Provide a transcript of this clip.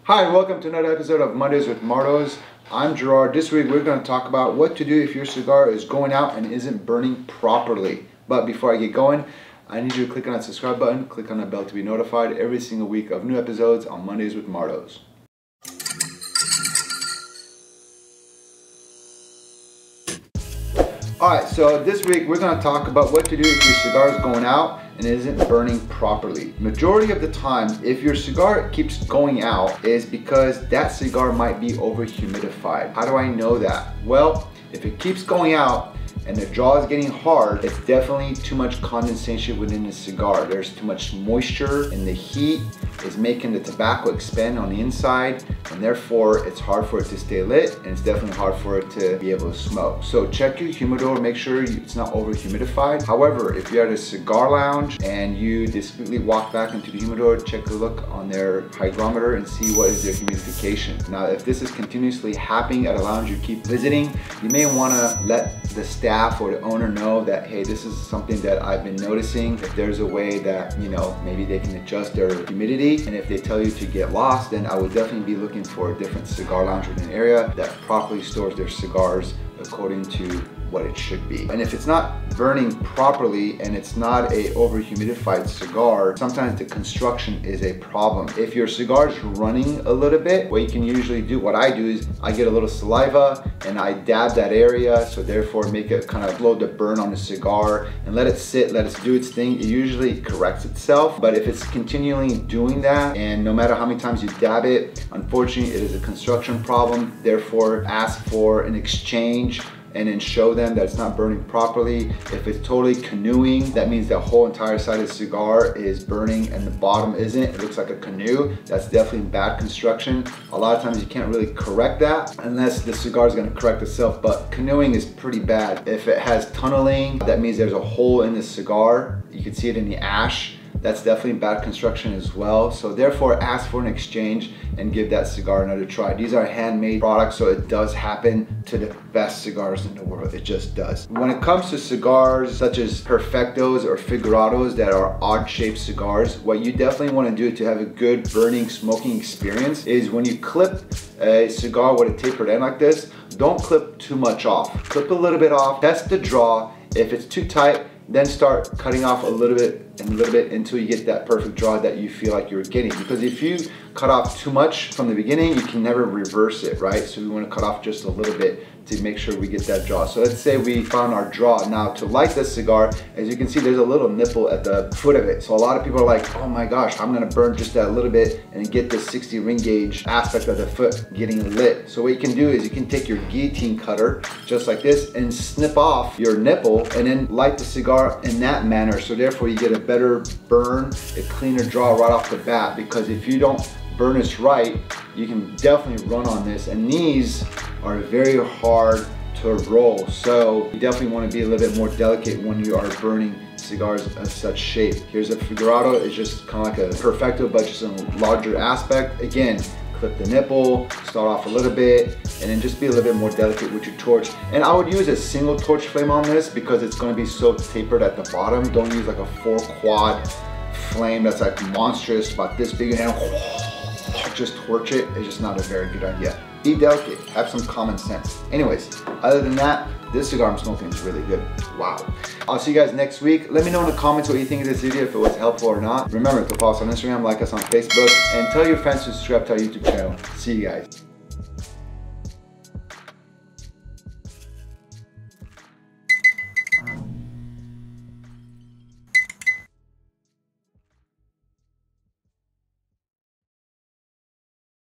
Hi, welcome to another episode of Mondays with Mardos. I'm Gerard. This week we're going to talk about what to do if your cigar is going out and isn't burning properly. But before I get going, I need you to click on that subscribe button, click on the bell to be notified every single week of new episodes on Mondays with Mardos. Alright, so this week we're going to talk about what to do if your cigar is going out and it isn't burning properly. Majority of the time, if your cigar keeps going out, is because that cigar might be over humidified. How do I know that? Well, if it keeps going out and the jaw is getting hard, it's definitely too much condensation within the cigar. There's too much moisture, and the heat is making the tobacco expand on the inside, and therefore it's hard for it to stay lit, and it's definitely hard for it to be able to smoke. So check your humidor, make sure it's not over humidified. However, if you're at a cigar lounge and you discreetly walk back into the humidor, check a look on their hygrometer and see what is their humidification. Now, if this is continuously happening at a lounge you keep visiting, you may want to let the staff or the owner know that, hey, this is something that I've been noticing. If there's a way that, maybe they can adjust their humidity, and if they tell you to get lost, then I would definitely be looking for a different cigar lounge in an area that properly stores their cigars according to what it should be. And if it's not burning properly and it's not a over humidified cigar, sometimes the construction is a problem. If your cigar is running a little bit, what you can usually do, what I do is I get a little saliva and I dab that area, so therefore make it kind of blow the burn on the cigar and let it sit, let it do its thing. It usually corrects itself. But if it's continually doing that, and no matter how many times you dab it, unfortunately it is a construction problem. Therefore, ask for an exchange and then show them that it's not burning properly. If it's totally canoeing, that means the whole entire side of the cigar is burning and the bottom isn't. It looks like a canoe. That's definitely bad construction. A lot of times you can't really correct that unless the cigar is going to correct itself, but canoeing is pretty bad. If it has tunneling, that means there's a hole in the cigar. You can see it in the ash. That's definitely bad construction as well. So therefore, ask for an exchange and give that cigar another try. These are handmade products, so it does happen to the best cigars in the world. It just does. When it comes to cigars such as Perfectos or Figurados that are odd shaped cigars, what you definitely want to do to have a good burning smoking experience is when you clip a cigar with a tapered end like this, don't clip too much off. Clip a little bit off, test the draw. If it's too tight, then start cutting off a little bit and a little bit until you get that perfect draw that you feel like you're getting. Because if you cut off too much from the beginning, you can never reverse it, right? So we want to cut off just a little bit to make sure we get that draw. So let's say we found our draw. Now, to light this cigar, as you can see, there's a little nipple at the foot of it. So a lot of people are like, oh my gosh, I'm gonna burn just that little bit and get the 60 ring gauge aspect of the foot getting lit. So what you can do is you can take your guillotine cutter, just like this, and snip off your nipple and then light the cigar in that manner. So therefore you get a better burn, a cleaner draw right off the bat, because if you don't burn this right, you can definitely run on this, and these are very hard to roll. So you definitely want to be a little bit more delicate when you are burning cigars of such shape. Here's a Figurado. It's just kind of like a Perfecto, but just a larger aspect. Again, clip the nipple, start off a little bit, and then just be a little bit more delicate with your torch. And I would use a single torch flame on this because it's going to be so tapered at the bottom. Don't use like a 4-quad flame that's like monstrous, about this big, and just torch it. It's just not a very good idea. Be delicate, have some common sense. Anyways, other than that, this cigar I'm smoking is really good. Wow. I'll see you guys next week. Let me know in the comments what you think of this video, if it was helpful or not. Remember to follow us on Instagram, like us on Facebook, and tell your friends to subscribe to our YouTube channel. See you guys.